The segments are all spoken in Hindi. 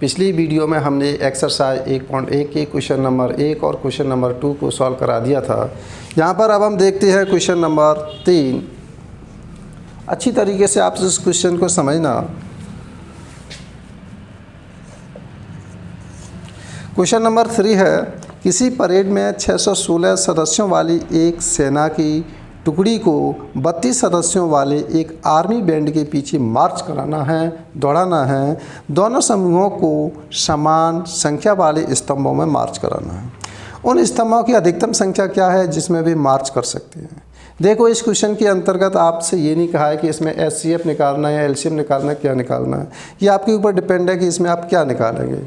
पिछली वीडियो में हमने एक्सरसाइज 1.1 के क्वेश्चन नंबर 1 और क्वेश्चन नंबर 2 को सॉल्व करा दिया था। यहाँ पर अब हम देखते हैं क्वेश्चन नंबर 3। अच्छी तरीके से आप इस क्वेश्चन को समझना। क्वेश्चन नंबर 3 है, किसी परेड में 616 सदस्यों वाली एक सेना की टुकड़ी को 32 सदस्यों वाले एक आर्मी बैंड के पीछे मार्च कराना है, दौड़ाना है। दोनों समूहों को समान संख्या वाले स्तंभों में मार्च कराना है। उन स्तंभों की अधिकतम संख्या क्या है जिसमें भी मार्च कर सकते हैं। देखो, इस क्वेश्चन के अंतर्गत आपसे ये नहीं कहा है कि इसमें एचसीएफ निकालना है, एलसीएम निकालना है, क्या निकालना है। ये आपके ऊपर डिपेंड है कि इसमें आप क्या निकालेंगे।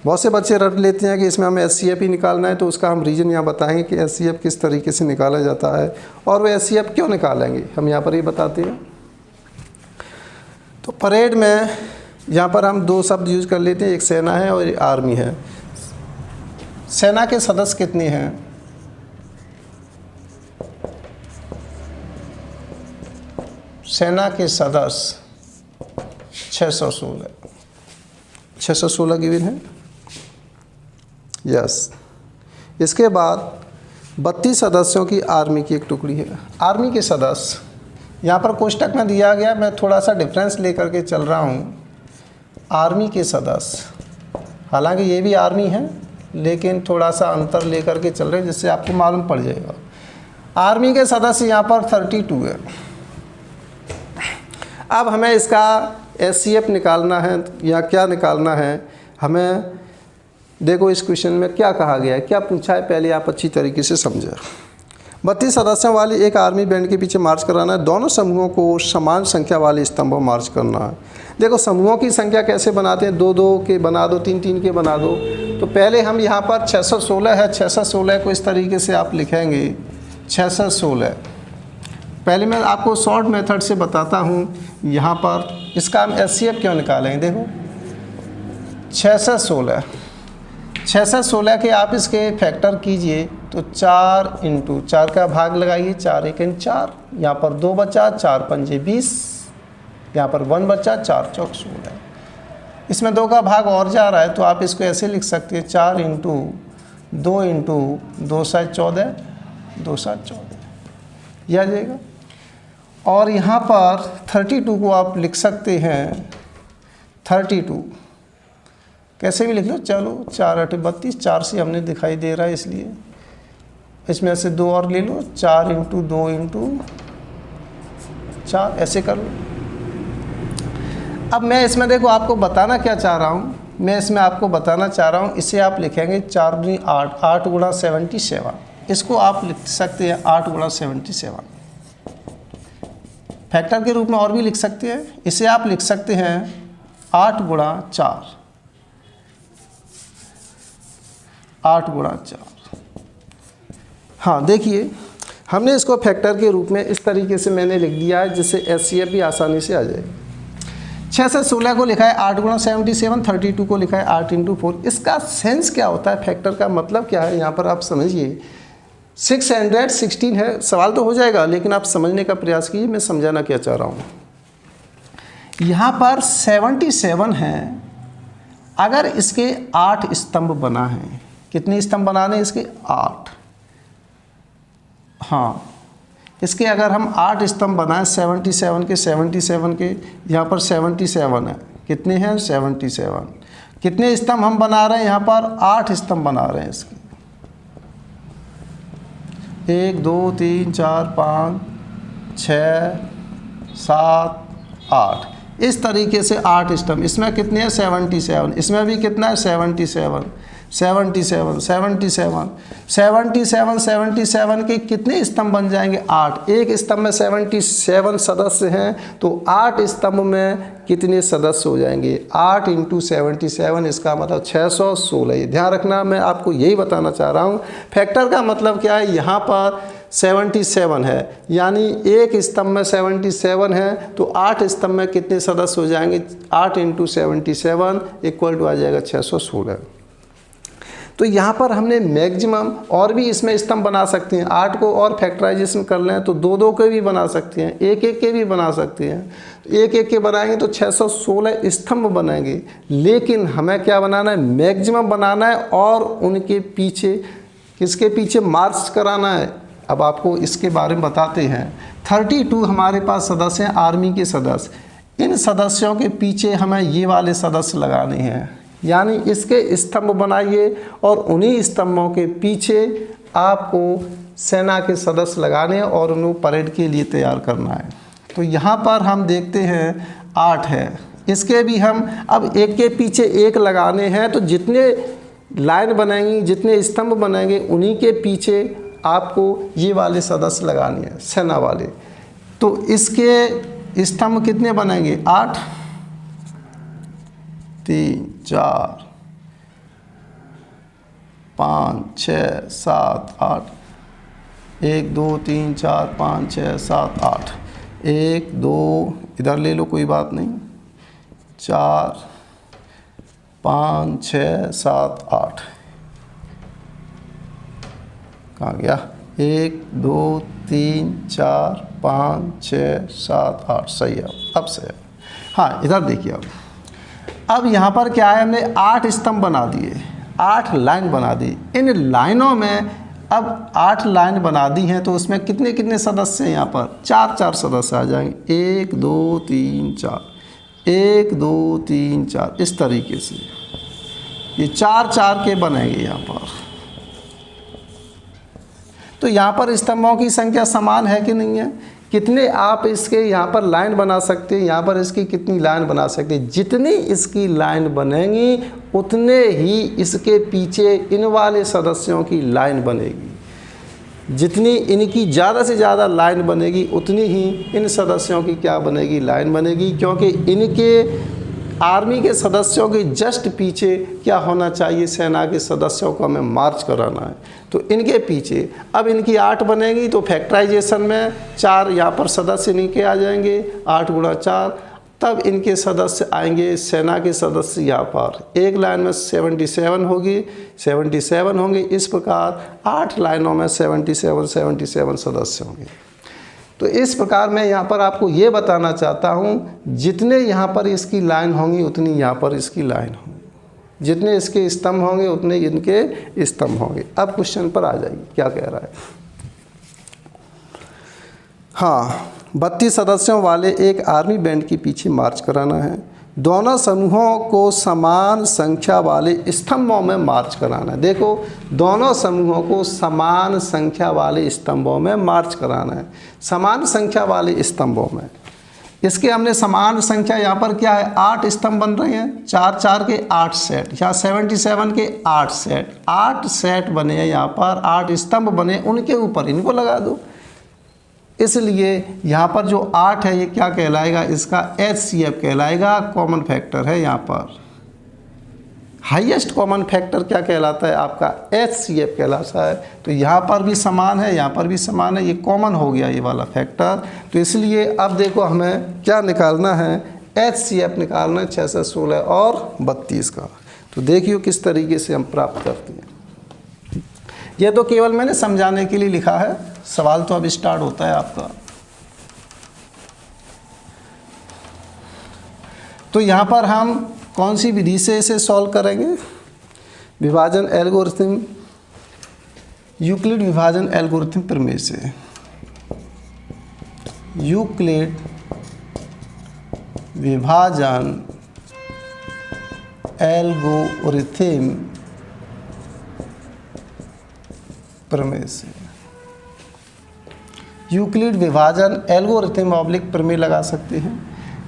बहुत से बच्चे रट लेते हैं कि इसमें हमें एचसीएफ ही निकालना है, तो उसका हम रीज़न यहाँ बताएंगे कि एचसीएफ किस तरीके से निकाला जाता है और वो एचसीएफ क्यों निकालेंगे, हम यहाँ पर ये बताते हैं। तो परेड में यहाँ पर हम दो शब्द यूज़ कर लेते हैं, एक सेना है और एक आर्मी है। सेना के सदस्य कितने हैं? सेना के सदस्य 616 गिवन है। यस। इसके बाद 32 सदस्यों की आर्मी की एक टुकड़ी है। आर्मी के सदस्य यहाँ पर कोष्टक में दिया गया, मैं थोड़ा सा डिफरेंस लेकर के चल रहा हूँ। आर्मी के सदस्य, हालांकि ये भी आर्मी है लेकिन थोड़ा सा अंतर लेकर के चल रहे हैं जिससे आपको मालूम पड़ जाएगा। आर्मी के सदस्य यहाँ पर 32 है। अब हमें इसका एचसीएफ निकालना है या क्या निकालना है हमें। देखो, इस क्वेश्चन में क्या कहा गया है, क्या पूछा है, पहले आप अच्छी तरीके से समझें। 32 सदस्यों वाली एक आर्मी बैंड के पीछे मार्च कराना है। दोनों समूहों को समान संख्या वाले स्तंभों मार्च करना है। देखो, समूहों की संख्या कैसे बनाते हैं, 2-2 के बना दो, 3-3 के बना दो। तो पहले हम यहाँ पर 616 है, 616 को इस तरीके से आप लिखेंगे 616। पहले मैं आपको शॉर्ट मेथड से बताता हूँ। यहाँ पर इसका हम एचसीएफ क्यों निकालेंगे। देखो, 616 के आप इसके फैक्टर कीजिए तो 4 × 4 का भाग लगाइए, 4 × 1 4। यहाँ पर 2 बचा, 4 पंजे 20, यहाँ पर 1 बचा, 4 चौक 16। इसमें 2 का भाग और जा रहा है तो आप इसको ऐसे लिख सकते हैं 4 × 2 × 2 7 14, 2 7 14, यह आ जाएगा। और यहाँ पर 32 को आप लिख सकते हैं 32, कैसे भी लिख लो, चलो 4 × 8 32, 4 से हमने दिखाई दे रहा है इसलिए इसमें से 2 और ले लो, 4 × 2 × 4, ऐसे कर लो। अब मैं इसमें देखो आपको बताना क्या चाह रहा हूँ, मैं इसमें आपको बताना चाह रहा हूँ, इसे आप लिखेंगे 4 × 8, 8 × 77। इसको आप लिख सकते हैं 8 × 77, फैक्टर के रूप में और भी लिख सकते हैं। इसे आप लिख सकते हैं 8 × 4, 8 × 4। हाँ, देखिए हमने इसको फैक्टर के रूप में इस तरीके से मैंने लिख दिया है जिससे एचसीएफ भी आसानी से आ जाएगी। 6 से 16 को लिखा है 8 × 77, 32 को लिखा है 8 × 4। इसका सेंस क्या होता है, फैक्टर का मतलब क्या है, यहाँ पर आप समझिए। 616 है, सवाल तो हो जाएगा लेकिन आप समझने का प्रयास कीजिए, मैं समझाना क्या चाह रहा हूँ। यहाँ पर 77 है, अगर इसके 8 स्तंभ बना है, कितने स्तंभ बनाने इसके 8। हाँ, इसके अगर हम 8 स्तंभ बनाएं 77 के, यहाँ पर 77 है, कितने हैं 77। कितने स्तंभ हम बना रहे हैं, यहाँ पर 8 स्तंभ बना रहे हैं इसके। 1 2 3 4 5 6 7 8, इस तरीके से 8 स्तंभ। इसमें कितने हैं 77, इसमें भी कितना है 77 के कितने स्तंभ बन जाएंगे 8। एक स्तंभ में 77 सदस्य हैं तो 8 स्तंभ में कितने सदस्य हो जाएंगे, 8 × 77, इसका मतलब 616। ध्यान रखना, मैं आपको यही बताना चाह रहा हूँ। फैक्टर का मतलब क्या है, यहाँ पर 77 है यानी एक स्तंभ में 77 है तो 8 स्तंभ में कितने सदस्य हो जाएंगे, 8 × 77 = आ जाएगा 616। तो यहाँ पर हमने मैक्सिमम और भी इसमें स्तंभ बना सकते हैं। 8 को और फैक्टराइजेशन कर लें तो 2-2 के भी बना सकते हैं, 1-1 के भी बना सकते हैं। एक एक के बनाएंगे तो 616 स्तंभ बनेंगे, लेकिन हमें क्या बनाना है, मैक्सिमम बनाना है और उनके पीछे, किसके पीछे मार्च कराना है। अब आपको इसके बारे में बताते हैं। 32 हमारे पास सदस्य हैं, आर्मी के सदस्य। इन सदस्यों के पीछे हमें ये वाले सदस्य लगाने हैं, यानी इसके स्तंभ बनाइए और उन्हीं स्तंभों के पीछे आपको सेना के सदस्य लगाने हैं और उनको परेड के लिए तैयार करना है। तो यहाँ पर हम देखते हैं 8 है, इसके भी हम अब एक के पीछे एक लगाने हैं, तो जितने लाइन बनेंगी, जितने स्तंभ बनेंगे, उन्हीं के पीछे आपको ये वाले सदस्य लगाने हैं, सेना वाले। तो इसके स्तंभ कितने बनेंगे, 8, 3, 4, 5, 6, 7, 8, 1, 2, 3, 4, 5, 6, 7, 8, 1, 2 इधर ले लो, कोई बात नहीं, 4, 5, 6, 7, 8, कहाँ गया, 1, 2, 3, 4, 5, 6, 7, 8, सही है, अब सही है। हाँ, इधर देखिए, अब यहाँ पर क्या है, हमने 8 स्तंभ बना दिए, 8 लाइन बना दी। इन लाइनों में अब 8 लाइन बना दी हैं, तो उसमें कितने कितने सदस्य हैं, यहाँ पर 4 सदस्य आ जाएंगे, 1, 2, 3, 4, 1, 2, 3, 4, इस तरीके से ये 4 के बनेंगे यहाँ पर। तो यहाँ पर स्तंभों की संख्या समान है कि नहीं है, कितने आप इसके यहाँ पर लाइन बना सकते हैं, यहाँ पर इसकी कितनी लाइन बना सकते हैं, जितनी इसकी लाइन बनेंगी उतने ही इसके पीछे इन वाले सदस्यों की लाइन बनेगी। जितनी इनकी ज़्यादा से ज़्यादा लाइन बनेगी उतनी ही इन सदस्यों की क्या बनेगी, लाइन बनेगी, क्योंकि इनके आर्मी के सदस्यों के जस्ट पीछे क्या होना चाहिए, सेना के सदस्यों को हमें मार्च कराना है। तो इनके पीछे अब इनकी 8 बनेगी, तो फैक्टराइजेशन में 4 यहाँ पर सदस्य इनके आ जाएंगे, 8 × 4, तब इनके सदस्य आएंगे, सेना के सदस्य यहाँ पर एक लाइन में 77 होगी, 77 होंगे। इस प्रकार 8 लाइनों में 77 सदस्य होंगे। तो इस प्रकार मैं यहाँ पर आपको ये बताना चाहता हूँ, जितने यहाँ पर इसकी लाइन होंगी उतनी यहाँ पर इसकी लाइन होंगी, जितने इसके स्तंभ होंगे उतने इनके स्तंभ होंगे। अब क्वेश्चन पर आ जाइए, क्या कह रहा है। हाँ, 32 सदस्यों वाले एक आर्मी बैंड के पीछे मार्च कराना है। दोनों समूहों को समान संख्या वाले स्तंभों में मार्च कराना है। देखो, दोनों समूहों को समान संख्या वाले स्तंभों में मार्च कराना है, समान संख्या वाले स्तंभों में। इसके हमने समान संख्या यहाँ पर क्या है, 8 स्तंभ बन रहे हैं, 4 के 8 सेट, यहाँ 77 के 8 सेट, 8 सेट बने हैं, यहाँ पर 8 स्तंभ बने, उनके ऊपर इनको लगा दो। इसलिए यहाँ पर जो 8 है ये क्या कहलाएगा, इसका HCF कहलाएगा, कॉमन फैक्टर है। यहाँ पर हाईएस्ट कॉमन फैक्टर क्या कहलाता है, आपका HCF कहलाता है। तो यहाँ पर भी समान है, यहाँ पर भी समान है, ये कॉमन हो गया ये वाला फैक्टर। तो इसलिए अब देखो हमें क्या निकालना है, HCF निकालना है 616 और 32 का। तो देखिए किस तरीके से हम प्राप्त करते हैं। ये तो केवल मैंने समझाने के लिए लिखा है, सवाल तो अब स्टार्ट होता है आपका। तो यहाँ पर हम कौन सी विधि से इसे सॉल्व करेंगे, विभाजन एल्गोरिथम, यूक्लिड विभाजन एल्गोरिथम प्रमेय से। यूक्लिड विभाजन एल्गोरिथम प्रमेय से, यूक्लिड विभाजन एल्गोरिथम ऑब्लिक प्रमेय लगा सकते हैं।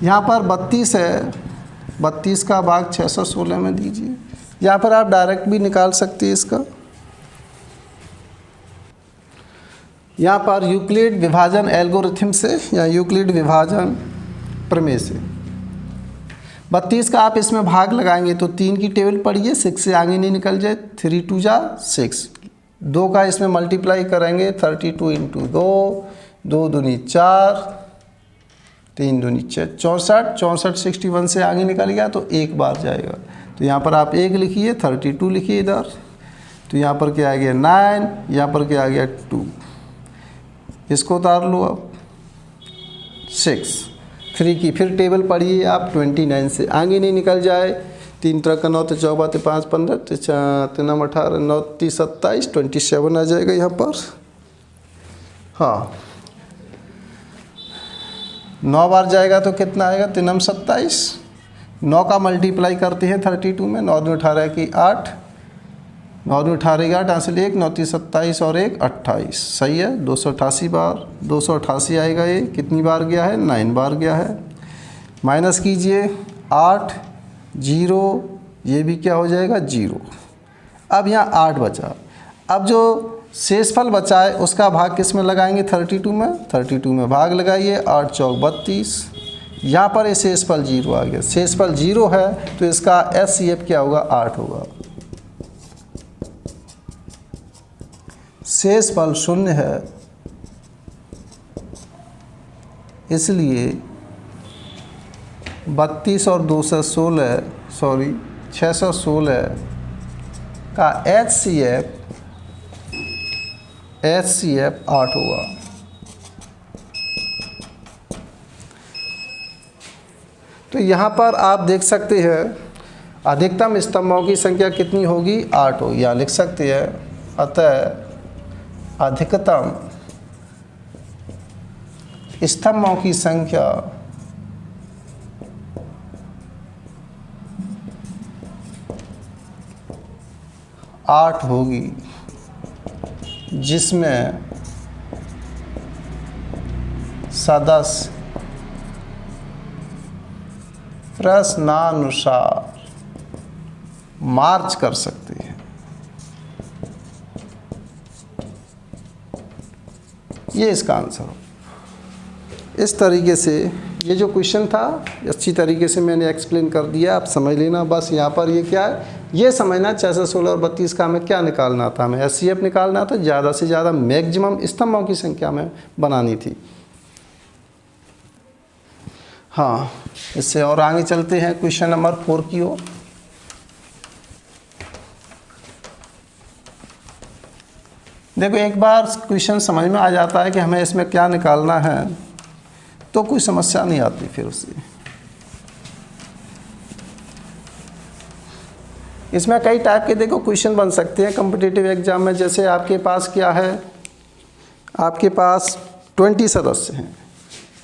यहाँ पर 32 है, 32 का भाग 616 में दीजिए। यहाँ पर आप डायरेक्ट भी निकाल सकते हैं इसका। यहाँ पर यूक्लिड विभाजन एल्गोरिथम से या यूक्लिड विभाजन प्रमेय से 32 का आप इसमें भाग लगाएंगे तो 3 की टेबल पढ़िए, 6 से आगे नहीं निकल जाए, 3 2 जा 6, 2 का इसमें मल्टीप्लाई करेंगे 32 × 2, 2 दूनी 4, 3 दूनी 6, 64, 61 से आगे निकल गया तो एक बार जाएगा। तो यहाँ पर आप 1 लिखिए, 32 लिखिए इधर, तो यहाँ पर क्या आ गया 9, यहाँ पर क्या आ गया 2, इसको उतार लो अब 6, 3 की फिर टेबल पढ़िए आप, 29 से आगे नहीं निकल जाए। 3 3 9 तो 4 बातें 5 15 3 18 9 30 27 27 आ जाएगा यहाँ पर। हाँ 9 बार जाएगा तो कितना आएगा, 3 27। 9 का मल्टीप्लाई करते हैं 32 में, 9 दूनी 18 की 8, 9 दूनी 18 की 8, हासिल 1, 9 3 27 और 1 28, सही है। 288 बार, 288 आएगा। ये कितनी बार गया है, 9 बार गया है। माइनस कीजिए 8 0, ये भी क्या हो जाएगा 0। अब यहाँ 8 बचा। अब जो शेषफल बचा है उसका भाग किस में लगाएंगे, 32 में। 32 में भाग लगाइए, 8 चौक 32। यहाँ पर ये शेषफल 0 आ गया। शेषफल 0 है तो इसका HCF क्या होगा, 8 होगा। शेषफल 0 है, इसलिए 32 और 216 616 का HCF 8 होगा। तो यहाँ पर आप देख सकते हैं अधिकतम स्तंभों की संख्या कितनी होगी, 8 होगी। यहाँ लिख सकते हैं, अतः अधिकतम स्तंभों की संख्या 8 होगी, जिसमें सदस्य प्रश्नानुसार मार्च कर सकते हैं। ये इसका आंसर हो। इस तरीके से ये जो क्वेश्चन था अच्छी तरीके से मैंने एक्सप्लेन कर दिया, आप समझ लेना। बस यहाँ पर ये क्या है, ये समझना 616 और 32 का हमें क्या निकालना था, हमें HCF निकालना था, ज़्यादा से ज़्यादा मैक्सिमम स्तंभों की संख्या में बनानी थी। हाँ, इससे और आगे चलते हैं क्वेश्चन नंबर 4 की ओर। देखो एक बार क्वेश्चन समझ में आ जाता है कि हमें इसमें क्या निकालना है तो कोई समस्या नहीं आती फिर उससे। इसमें कई टाइप के देखो क्वेश्चन बन सकते हैं कॉम्पिटिटिव एग्जाम में। जैसे आपके पास क्या है, आपके पास 20 सदस्य हैं,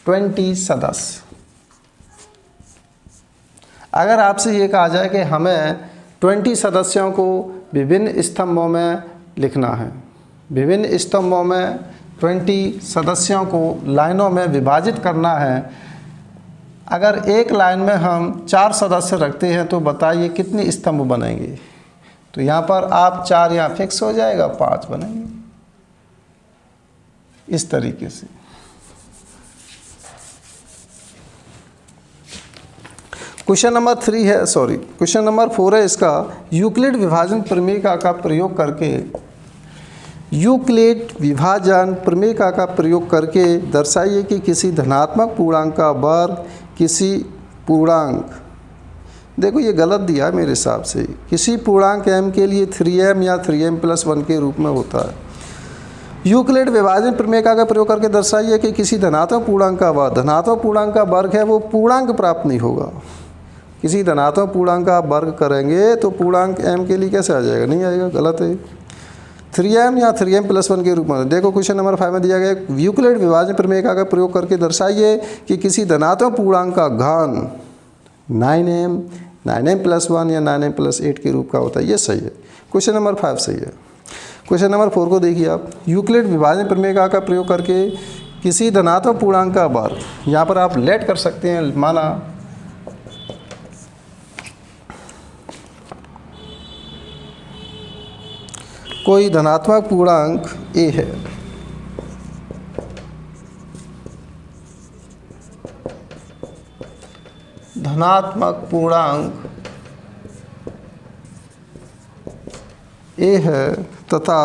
20 सदस्य। अगर आपसे ये कहा जाए कि हमें 20 सदस्यों को विभिन्न स्तंभों में लिखना है, विभिन्न स्तंभों में 20 सदस्यों को लाइनों में विभाजित करना है। अगर एक लाइन में हम 4 सदस्य रखते हैं तो बताइए कितने स्तंभ बनेंगे। तो यहाँ पर आप 4 यहाँ फिक्स हो जाएगा, 5 बनेंगे इस तरीके से। क्वेश्चन नंबर 3 है, सॉरी क्वेश्चन नंबर 4 है इसका। यूक्लिड विभाजन प्रमेय का प्रयोग करके, यूक्लिड विभाजन प्रमेय का प्रयोग करके दर्शाइए कि किसी धनात्मक पूर्णांक का वर्ग किसी पूर्णांक, देखो ये गलत दिया है मेरे हिसाब से, किसी पूर्णांक m के लिए 3m या 3m+1 के रूप में होता है। यूक्लिड विभाजन प्रमेय का प्रयोग करके दर्शाइए कि किसी धनात्मक पूर्णांक का वर्ग, धनात्मक पूर्णांक का वर्ग है वो पूर्णांक प्राप्त नहीं होगा। किसी धनात्मक पूर्णांक का वर्ग करेंगे तो पूर्णांक m के लिए कैसे आ जाएगा, नहीं आएगा, गलत है। 3m या 3m+1 के रूप में। देखो क्वेश्चन नंबर 5 में दिया गया, यूक्लिड विभाजन प्रमेय का प्रयोग करके दर्शाइए कि किसी धनात्मक पूर्णांक का घन 9m, 9m+1 या 9m+8 के रूप का होता है। ये सही है, क्वेश्चन नंबर 5 सही है। क्वेश्चन नंबर 4 को देखिए आप, यूक्लिड विभाजन प्रमेय का प्रयोग करके किसी धनात्मक पूर्णांक का वर्ग, यहाँ पर आप लेट कर सकते हैं, माना कोई धनात्मक पूर्णांक a है, धनात्मक पूर्णांक a है तथा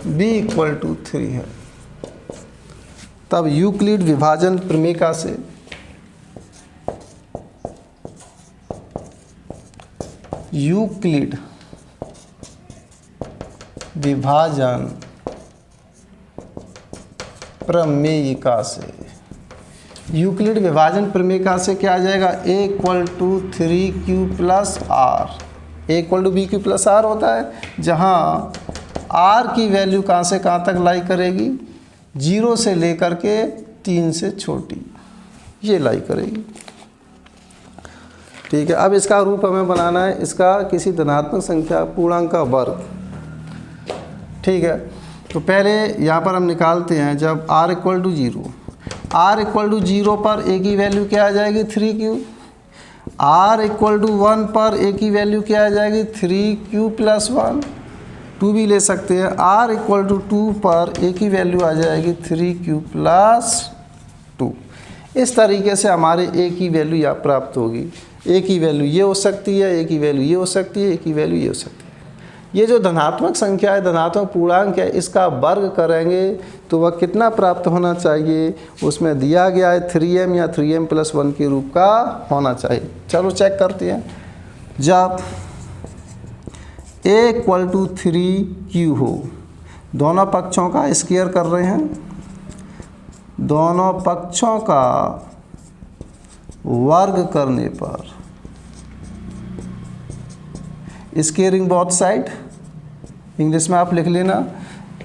b = 3 है, तब यूक्लिड विभाजन प्रमेय से यूक्लिड विभाजन प्रमेयिका से, यूक्लिड विभाजन प्रमेयिका से क्या आ जाएगा, a equal to 3q plus r, a equal to b q plus r होता है, जहाँ r की वैल्यू कहाँ से कहाँ तक लाई करेगी, 0 से लेकर के 3 से छोटी, ये लाई करेगी। ठीक है, अब इसका रूप हमें बनाना है, इसका किसी धनात्मक संख्या पूर्णांक का वर्ग। ठीक है, तो पहले यहाँ पर हम निकालते हैं, जब r equal to 0, r equal to 0 पर a की वैल्यू क्या आ जाएगी, 3q, r इक्वल टू 1 पर a की वैल्यू क्या आ जाएगी, 3q प्लस 1, 2 भी ले सकते हैं, r इक्वल टू 2 पर a की वैल्यू आ जाएगी 3q प्लस 2। इस तरीके से हमारे a की वैल्यू यहाँ प्राप्त होगी, a की वैल्यू ये हो सकती है, a की वैल्यू ये हो सकती है, a की वैल्यू ये हो सकती है। ये जो धनात्मक संख्या है, धनात्मक पूर्णांक है, इसका वर्ग करेंगे तो वह कितना प्राप्त होना चाहिए, उसमें दिया गया है 3m या 3m प्लस 1 के रूप का होना चाहिए। चलो चेक करते हैं। जब a इक्वल टू 3q हो, दोनों पक्षों का स्क्वायर कर रहे हैं, दोनों पक्षों का वर्ग करने पर, स्क्वायरिंग बोथ साइड, इंग्लिश में आप लिख लेना,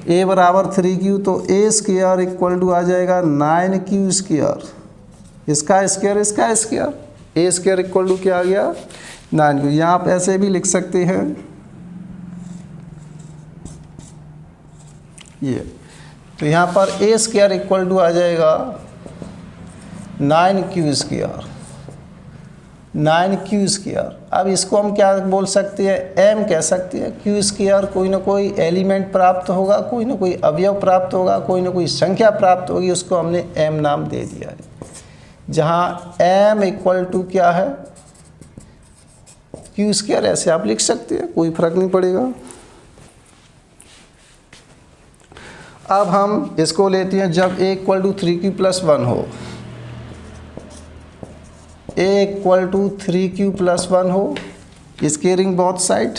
a बराबर 3q, तो a स्क्वायर इक्वल टू आ जाएगा 9q स्क्वायर, इसका स्क्वायर इसका square, a square equal to क्या आ गया, 9q। यहाँ आप ऐसे भी लिख सकते हैं, ये तो यहाँ पर a स्क्वायर इक्वल टू आ जाएगा 9q स्क्वायर, 9q स्क्वायर। अब इसको हम क्या बोल सकते हैं, m कह सकते हैं। q स्क्वायर कोई ना कोई एलिमेंट प्राप्त होगा, कोई ना कोई अवयव प्राप्त होगा, कोई ना कोई संख्या प्राप्त होगी, उसको हमने m नाम दे दिया है, जहाँ m इक्वल टू क्या है, q स्क्वायर। ऐसे आप लिख सकते हैं, कोई फर्क नहीं पड़ेगा। अब हम इसको लेते हैं, जब a equal to 3q plus 1 हो, a equal to 3q plus 1 हो, squaring both side,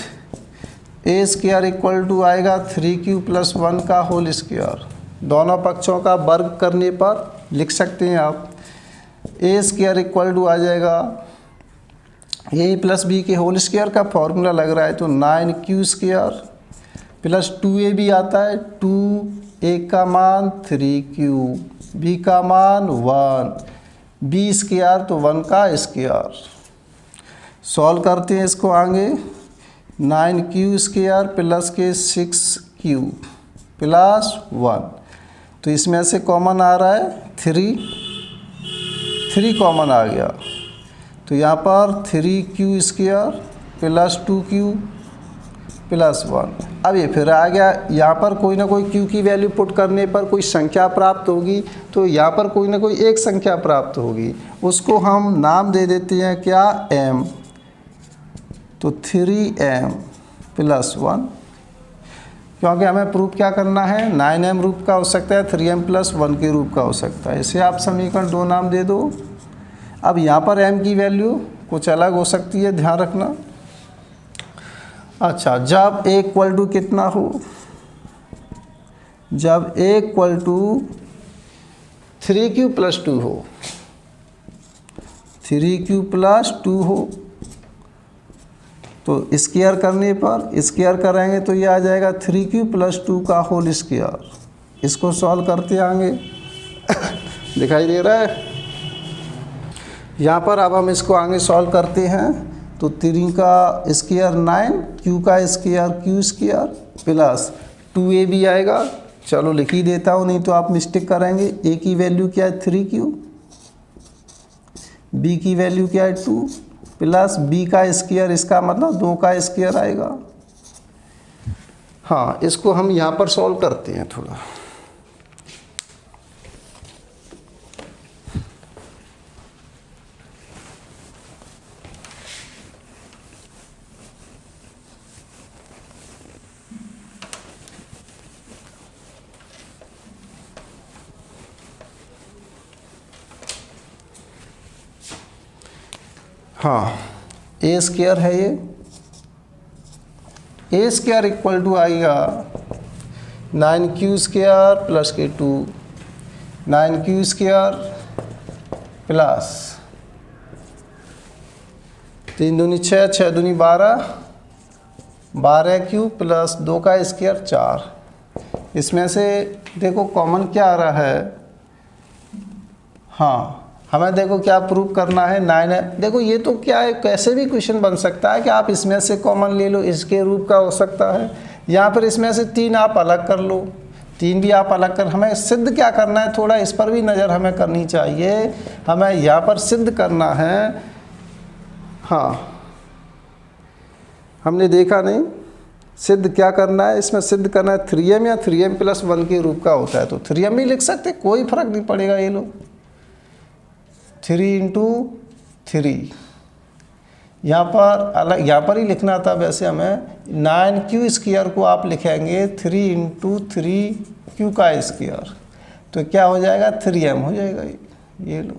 a square equal to आएगा 3q प्लस 1 का होल स्क्वायर, दोनों पक्षों का वर्ग करने पर लिख सकते हैं आप, a स्क्वायर इक्वल टू आ जाएगा a प्लस b के होल स्क्वायर का फॉर्मूला लग रहा है, तो 9q स्क्वायर प्लस 2a भी आता है, 2a का मान 3q, b का मान 1, b स्क्वायर तो 1 का स्क्वायर। सॉल्व करते हैं इसको आगे, 9q स्क्वायर प्लस के 6q प्लस 1, तो इसमें से कॉमन आ रहा है 3 कॉमन आ गया, तो यहाँ पर 3q square plus 2q plus 1। अब ये फिर आ गया, यहाँ पर कोई ना कोई q की वैल्यू पुट करने पर कोई संख्या प्राप्त होगी, तो यहाँ पर कोई ना कोई एक संख्या प्राप्त होगी, उसको हम नाम दे देते हैं क्या, m, तो 3m प्लस 1, क्योंकि हमें प्रूफ क्या करना है, 9m रूप का हो सकता है, 3m प्लस 1 के रूप का हो सकता है, इसे आप समीकरण 2 नाम दे दो। अब यहाँ पर m की वैल्यू कुछ अलग हो सकती है, ध्यान रखना। अच्छा, जब a इक्वल टू कितना हो, जब a equal to 3q plus 2 हो, 3q प्लस 2 हो, तो स्क्वायर करने पर, स्क्वायर करेंगे तो ये आ जाएगा 3q प्लस 2 का होल स्क्वायर। इसको सॉल्व करते आएंगे दिखाई दे रहा है यहाँ पर। अब हम इसको आगे सॉल्व करते हैं, तो 3 का स्क्वायर 9, q का square q square plus 2a भी आएगा। चलो लिख ही देता हूँ, नहीं तो आप मिस्टेक करेंगे। a की वैल्यू क्या है 3q, b की वैल्यू क्या है 2, प्लस b का स्क्वायर, इसका मतलब 2 का स्क्वायर आएगा। हाँ, इसको हम यहाँ पर सॉल्व करते हैं थोड़ा। हाँ, ए स्क्वायर है ये, ए स्क्वायर इक्वल टू आएगा 9q स्क्वायर प्लस के 2, 9q² प्लस 3 दूनी 6, 6 दूनी 12, 12q प्लस 2 का स्क्वायर 4। इसमें से देखो कॉमन क्या आ रहा है, हाँ हमें देखो क्या प्रूव करना है, 9 है। देखो ये तो क्या है, कैसे भी क्वेश्चन बन सकता है कि आप इसमें से कॉमन ले लो, इसके रूप का हो सकता है, यहाँ पर इसमें से 3 आप अलग कर लो, 3 भी आप अलग कर। हमें सिद्ध क्या करना है, थोड़ा इस पर भी नज़र हमें करनी चाहिए। हमें यहाँ पर सिद्ध करना है, हाँ हमने देखा नहीं, सिद्ध क्या करना है, इसमें सिद्ध करना है 3m या 3m प्लस 1 के रूप का होता है, तो 3m भी लिख सकते, कोई फर्क नहीं पड़ेगा। ये लो 3 × 3, यहाँ पर अलग, यहाँ पर ही लिखना था वैसे हमें। 9q² को आप लिखेंगे 3 × 3q का स्क्वायर, तो क्या हो जाएगा 3m हो जाएगा। ये लो,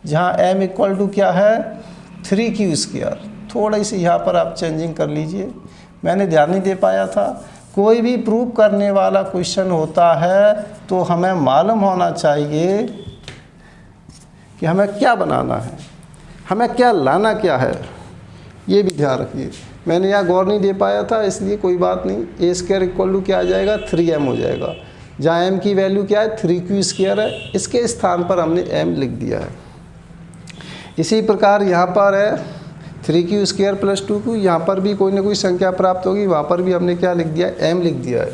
जहाँ m इक्वल टू क्या है 3q²। थोड़ी सी यहाँ पर आप चेंजिंग कर लीजिए, मैंने ध्यान नहीं दे पाया था। कोई भी प्रूव करने वाला क्वेश्चन होता है तो हमें मालूम होना चाहिए कि हमें क्या बनाना है, हमें क्या लाना क्या है, ये भी ध्यान रखिए। मैंने यहाँ गौर नहीं दे पाया था, इसलिए कोई बात नहीं। a² इक्वल टू क्या आ जाएगा 3m हो जाएगा, जहाँ m की वैल्यू क्या है 3q² है, इसके स्थान पर हमने m लिख दिया है। इसी प्रकार यहाँ पर है 3q² प्लस 2q, यहाँ पर भी कोई ना कोई संख्या प्राप्त होगी, वहाँ पर भी हमने क्या लिख दिया है m लिख दिया है।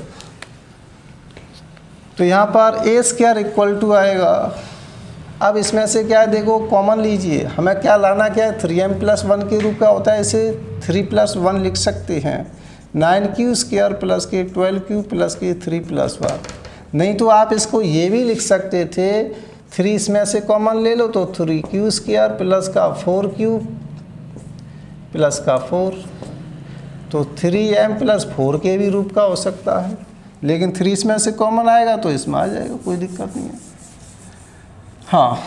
तो यहाँ पर a² इक्वल टू आएगा, अब इसमें से क्या है देखो कॉमन लीजिए, हमें क्या लाना क्या है 3m प्लस 1 के रूप का होता है, इसे 3 + 1 लिख सकते हैं। 9q² प्लस के 12q प्लस के 3 + 1, नहीं तो आप इसको ये भी लिख सकते थे 3 इसमें से कॉमन ले लो तो 3q² प्लस का 4q प्लस का 4, तो 3m प्लस 4 के भी रूप का हो सकता है, लेकिन 3 इसमें से कॉमन आएगा तो इसमें आ जाएगा, कोई दिक्कत नहीं है। हाँ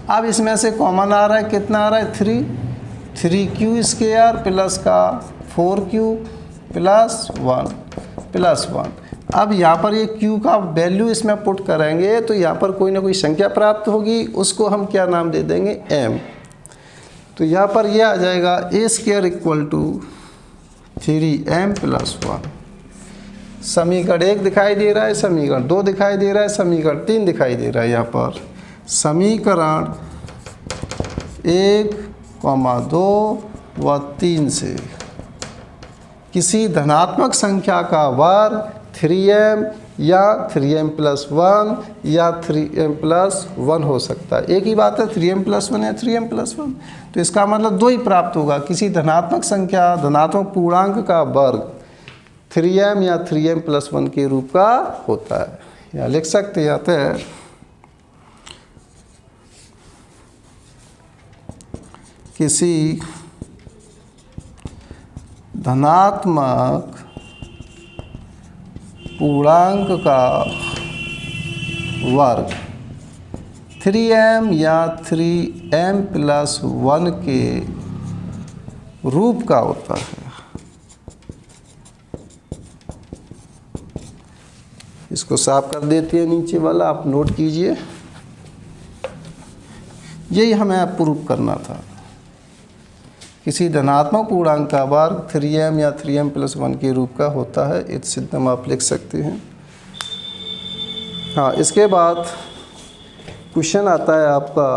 अब इसमें से कॉमन आ रहा है, कितना आ रहा है 3q² प्लस का 4q प्लस 1। अब यहाँ पर ये q का वैल्यू इसमें पुट करेंगे तो यहाँ पर कोई ना कोई संख्या प्राप्त होगी, उसको हम क्या नाम दे देंगे m। तो यहाँ पर ये आ जाएगा a² equal to 3m plus 1। समीकरण 1 दिखाई दे रहा है, समीकरण 2 दिखाई दे रहा है, समीकरण 3 दिखाई दे रहा है। यहाँ पर समीकरण 1, 2 व 3 से किसी धनात्मक संख्या का वर्ग 3m या 3m प्लस 1 या 3m प्लस 1 हो सकता है। एक ही बात है 3m प्लस 1 या 3m प्लस 1, तो इसका मतलब 2 ही प्राप्त होगा। किसी धनात्मक संख्या, धनात्मक पूर्णांक का वर्ग 3m या 3m प्लस 1 के रूप का होता है। या लिख सकते जाते हैं किसी धनात्मक पूर्णांक का वर्ग 3m या 3m प्लस 1 के रूप का होता है। इसको साफ कर देते हैं, नीचे वाला आप नोट कीजिए, यही हमें प्रूव करना था। किसी धनात्मक पूर्णांक का वर्ग 3m या 3m प्लस 1 के रूप का होता है, इस सिद्धांत आप लिख सकते हैं। हाँ, इसके बाद क्वेश्चन आता है आपका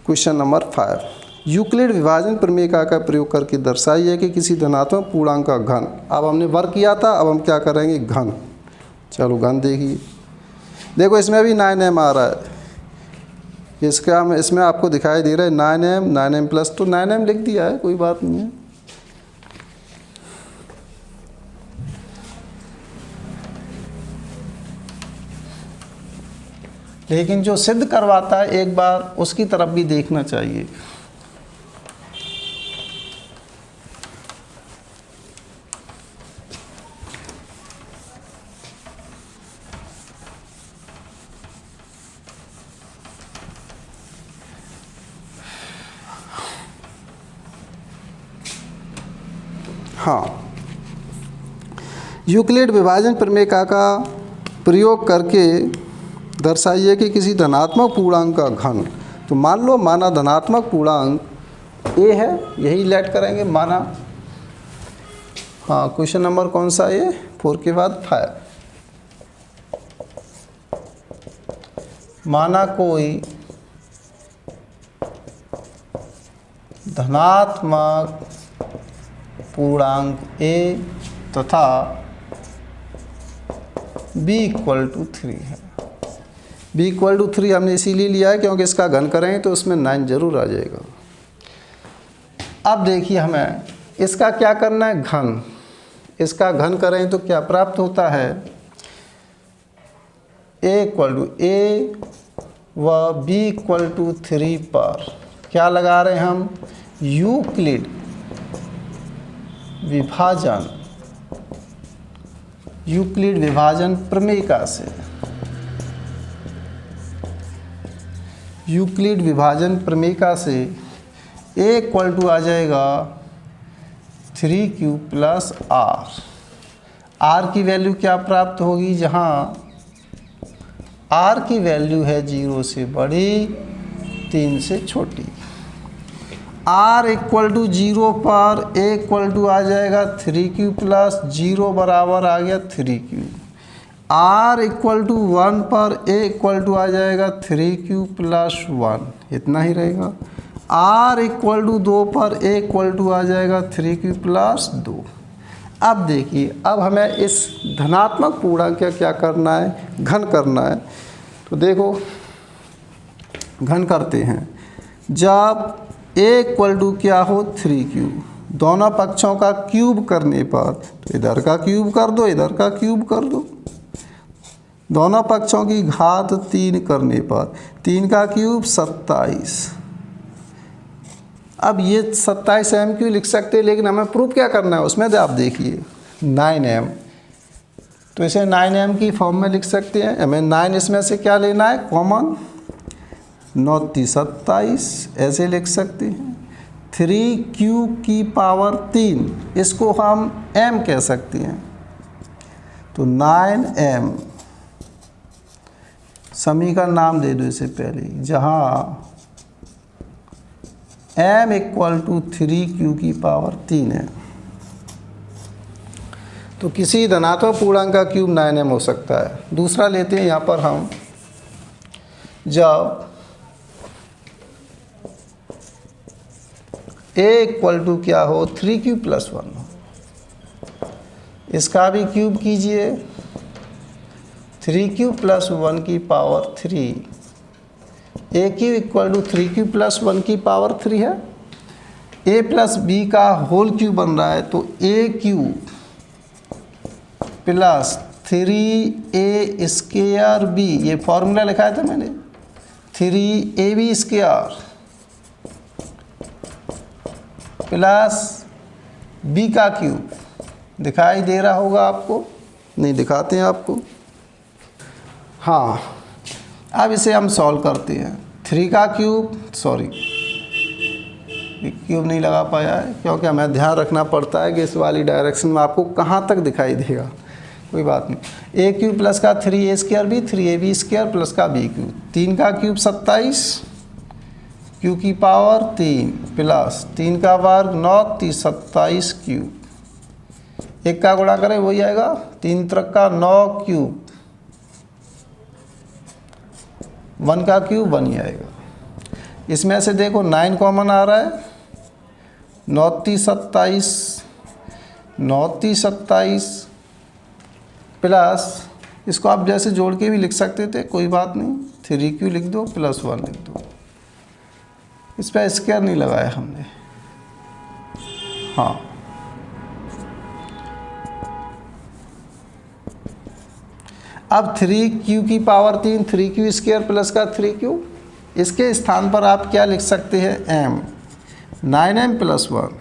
क्वेश्चन नंबर 5। यूक्लिड विभाजन प्रमेय का प्रयोग करके दर्शाइए कि किसी धनात्मक पूर्णांक का घन। अब हमने वर्ग किया था, अब हम क्या करेंगे घन। चलो घन देखिए, देखो इसमें भी 9m आ रहा है, इसमें आपको दिखाई दे रहा है 9m प्लस, तो 9m लिख दिया है, कोई बात नहीं है। लेकिन जो सिद्ध करवाता है एक बार उसकी तरफ भी देखना चाहिए। हाँ, यूक्लिड विभाजन प्रमेय का प्रयोग करके दर्शाइए कि किसी धनात्मक पूर्णांक का घन। तो मान लो माना धनात्मक पूर्णांक ए है, यही लेट करेंगे माना। हाँ, क्वेश्चन नंबर कौन सा ये 4 के बाद 5। माना कोई धनात्मक पूर्णांक ए तथा b इक्वल टू 3 है। b इक्वल टू 3 हमने इसीलिए लिया है क्योंकि इसका घन करेंगे तो उसमें 9 जरूर आ जाएगा। अब देखिए हमें इसका क्या करना है, घन। इसका घन करें तो क्या प्राप्त होता है, a इक्वल टू ए व b इक्वल टू 3 पर क्या लगा रहे हैं हम, यूक्लिड विभाजन, यूक्लिड विभाजन प्रमेयिका से, यूक्लिड विभाजन प्रमेयिका से a इक्वल टू आ जाएगा 3q प्लस r की वैल्यू क्या प्राप्त होगी, जहाँ r की वैल्यू है 0 से बड़ी 3 से छोटी। r इक्वल टू 0 पर a इक्वल टू आ जाएगा 3q प्लस 0 बराबर आ गया 3q। r इक्वल टू 1 पर a इक्वल टू आ जाएगा 3q प्लस 1, इतना ही रहेगा। r इक्वल टू 2 पर a इक्वल टू आ जाएगा 3q प्लस 2। अब देखिए, अब हमें इस धनात्मक पूर्णांक का क्या करना है, घन करना है। तो देखो घन करते हैं, जब a इक्वल टू क्या हो 3q, दोनों पक्षों का क्यूब करने पर, तो इधर का क्यूब कर दो, इधर का क्यूब कर दो, दोनों पक्षों की घात 3 करने पर 3 का क्यूब 27। अब ये 27 m³ लिख सकते हैं, लेकिन हमें प्रूफ क्या करना है उसमें, तो आप देखिए 9m, तो इसे 9m की फॉर्म में लिख सकते हैं। हमें 9 इसमें से क्या लेना है कॉमन, 9 × 27 ऐसे लिख सकते हैं। 3q की पावर 3, इसको हम m कह सकते हैं, तो 9m, समीकरण नाम दे दो इसे पहले, जहाँ m इक्वल टू 3q की पावर 3 है। तो किसी धनात्मक पूर्णांक का क्यूब 9m हो सकता है। दूसरा लेते हैं यहाँ पर हम, जब a इक्वल टू क्या हो 3q प्लस 1 हो, इसका भी क्यूब कीजिए, 3q प्लस 1 की power 3, a cube equal to 3q plus 1 की पावर 3 है। a प्लस b का होल क्यूब बन रहा है, तो a cube plus 3a square b, ये फॉर्मूला लिखा था मैंने, 3ab स्क्वायर प्लस b का क्यूब, दिखाई दे रहा होगा आपको, नहीं दिखाते हैं आपको। हाँ, अब इसे हम सॉल्व करते हैं। 3 का क्यूब, सॉरी क्यूब नहीं लगा पाया है क्योंकि हमें ध्यान रखना पड़ता है कि इस वाली डायरेक्शन में आपको कहाँ तक दिखाई देगा, कोई बात नहीं। a क्यूब प्लस का 3a square b, 3ab square plus का b क्यूब, 3 का क्यूब 27, q की पावर 3 प्लस 3 का वर्ग 9 × 27 क्यूब, 1 का गुणा करें वही आएगा 3 × का 9 क्यूब, 1 का क्यूब 1 ही आएगा। इसमें से देखो 9 कॉमन आ रहा है, 9 × 27, 9 × 27 प्लस, इसको आप जैसे जोड़ के भी लिख सकते थे, कोई बात नहीं, 3q लिख दो प्लस 1 लिख दो, इस पर स्क्वायर नहीं लगाया हमने। हाँ, अब 3q की पावर 3, 3q स्क्वायर प्लस का 3q, इसके स्थान पर आप क्या लिख सकते हैं m, 9m प्लस 1।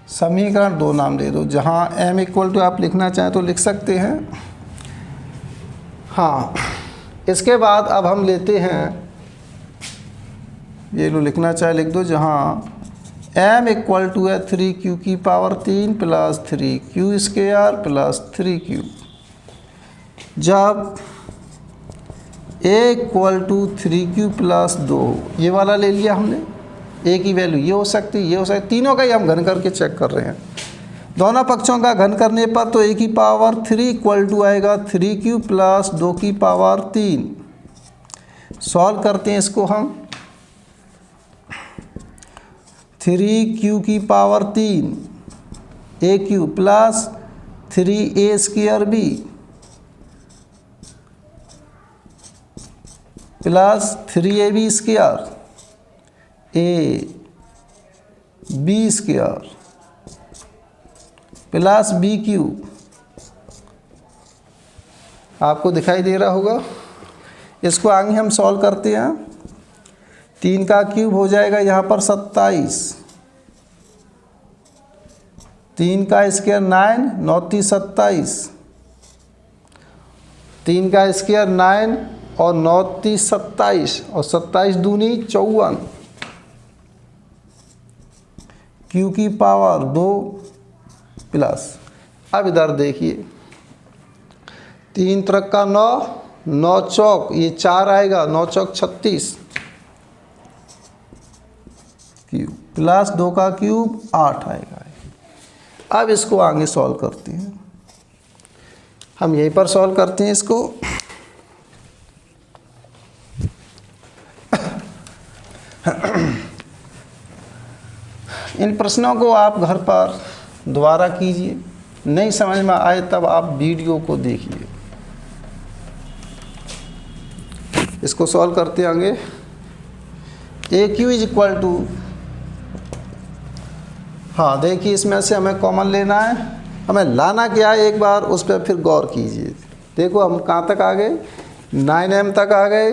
समीकरण 2 नाम दे दो, जहाँ m इक्वल टू आप लिखना चाहें तो लिख सकते हैं। हाँ, इसके बाद अब हम लेते हैं, ये लो लिखना चाहे लिख दो, जहाँ m इक्वल टू है 3q की power 3 plus 3q square plus 3q। जब a equal to 3q plus 2, ये वाला ले लिया हमने, a की वैल्यू ये हो सकती है, ये हो सकती, तीनों का ही हम घन करके चेक कर रहे हैं। दोनों पक्षों का घन करने पर तो a की पावर 3 इक्वल टू आएगा 3q प्लस 2 की पावर 3। सॉल्व करते हैं इसको हम। 3q की power 3 aq plus 3a square b plus 3ab square a b square plus bq। आपको दिखाई दे रहा होगा। इसको आगे हम सॉल्व करते हैं। 3 का क्यूब हो जाएगा यहाँ पर 27, 3 का स्क्वायर 9, 9 × 3 = 27, 3 का स्क्वायर 9 और 9 × 3 = 27 और 27 दूनी 54, क्यू की पावर 2 प्लस। अब इधर देखिए, 3 × 9, 9 चौक ये 4 आएगा, 9 चौक 36 क्यूब प्लस 2 का क्यूब 8 आएगा। अब इसको आगे सॉल्व करते हैं। हम यहीं पर सॉल्व करते हैं इसको। इन प्रश्नों को आप घर पर दोबारा कीजिए, नहीं समझ में आए तब आप वीडियो को देखिए। इसको सॉल्व करते हैं आगे। AQ इज इक्वल टू, हाँ देखिए इसमें से हमें कॉमन लेना है, हमें लाना क्या है एक बार उस पर फिर गौर कीजिए। देखो हम कहाँ तक आ गए, 9m तक आ गए।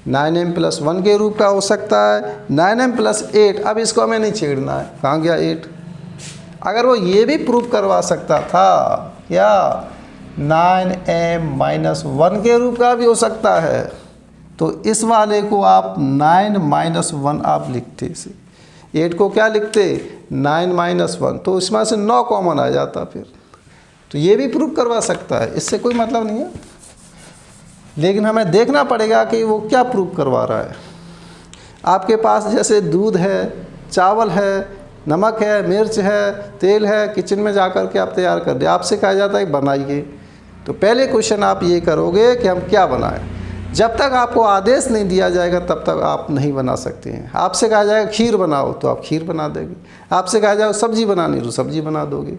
9m + 1 के रूप का हो सकता है, 9m + 8। अब इसको हमें नहीं छेड़ना है, कहाँ गया 8। अगर वो ये भी प्रूव करवा सकता था क्या, 9m - 1 के रूप का भी हो सकता है, तो इस वाले को आप 9 - 1 आप लिखते इसे, 8 को क्या लिखते 9 - 1, तो इसमें से 9 कॉमन आ जाता फिर। तो ये भी प्रूव करवा सकता है, इससे कोई मतलब नहीं है, लेकिन हमें देखना पड़ेगा कि वो क्या प्रूव करवा रहा है। आपके पास जैसे दूध है, चावल है, नमक है, मिर्च है, तेल है, किचन में जा कर के आप तैयार कर दे। आपसे कहा जाता है बनाइए, तो पहले क्वेश्चन आप ये करोगे कि हम क्या बनाएं। जब तक आपको आदेश नहीं दिया जाएगा तब तक आप नहीं बना सकते हैं। आपसे कहा जाएगा खीर बनाओ तो आप खीर बना देंगे, आपसे कहा जाएगा सब्जी बनानी तो सब्जी बना दोगे।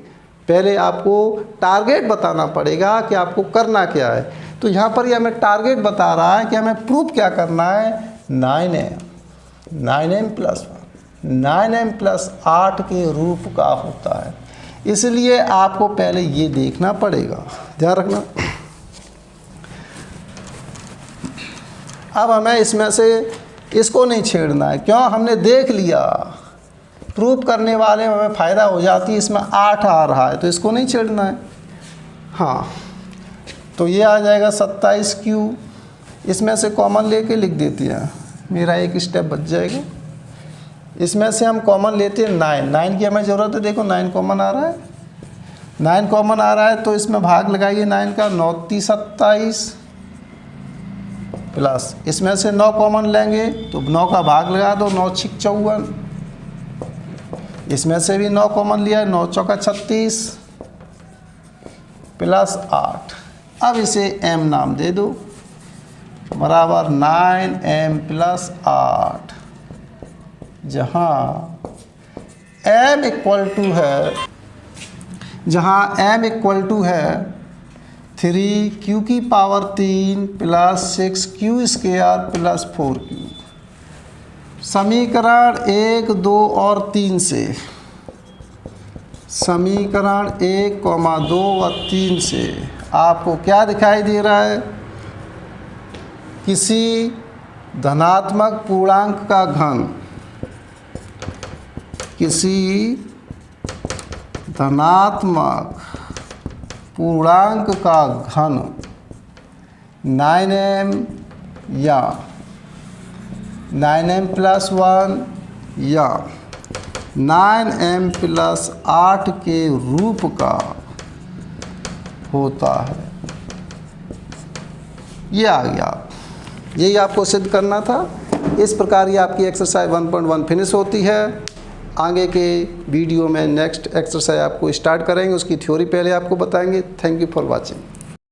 पहले आपको टारगेट बताना पड़ेगा कि आपको करना क्या है। तो यहाँ पर ये हमें टारगेट बता रहा है कि हमें प्रूफ क्या करना है, 9m + 1 9m + 8 के रूप का होता है। इसलिए आपको पहले ये देखना पड़ेगा, ध्यान रखना। अब हमें इसमें से इसको नहीं छेड़ना है, क्यों, हमने देख लिया। प्रूफ करने वाले में हमें फ़ायदा हो जाती है, इसमें 8 आ रहा है तो इसको नहीं छेड़ना है। हाँ, तो ये आ जाएगा 27q। इसमें से कॉमन लेके लिख देते हैं, मेरा एक स्टेप बच जाएगा। इसमें से हम कॉमन लेते हैं 9 की हमें ज़रूरत है। देखो 9 कॉमन आ रहा है, 9 कॉमन आ रहा है तो इसमें भाग लगाइए 9 का, 9 × 3 = 27 प्लस इसमें से 9 कॉमन लेंगे तो 9 का भाग लगा दो, 9 × 6 = 54। इसमें से भी 9 कॉमन लिया है, 9 × 4 = 36 प्लस 8। अब इसे m नाम दे दो, बराबर 9m + 8, जहाँ m इक्वल टू है, जहाँ m इक्वल टू है 3q की power 3 plus 6q square plus 4q। समीकरण 1, 2 और 3 से, समीकरण 1, 2 और 3 से आपको क्या दिखाई दे रहा है, किसी धनात्मक पूर्णांक का घन, किसी धनात्मक पूर्णांक का घन 9m या 9m + 1 या 9m प्लस 8 के रूप का होता है। ये आ गया, यही आपको सिद्ध करना था। इस प्रकार ये आपकी एक्सरसाइज 1.1 फिनिश होती है। आगे के वीडियो में नेक्स्ट एक्सरसाइज आपको स्टार्ट करेंगे, उसकी थ्योरी पहले आपको बताएंगे। Thank you for watching.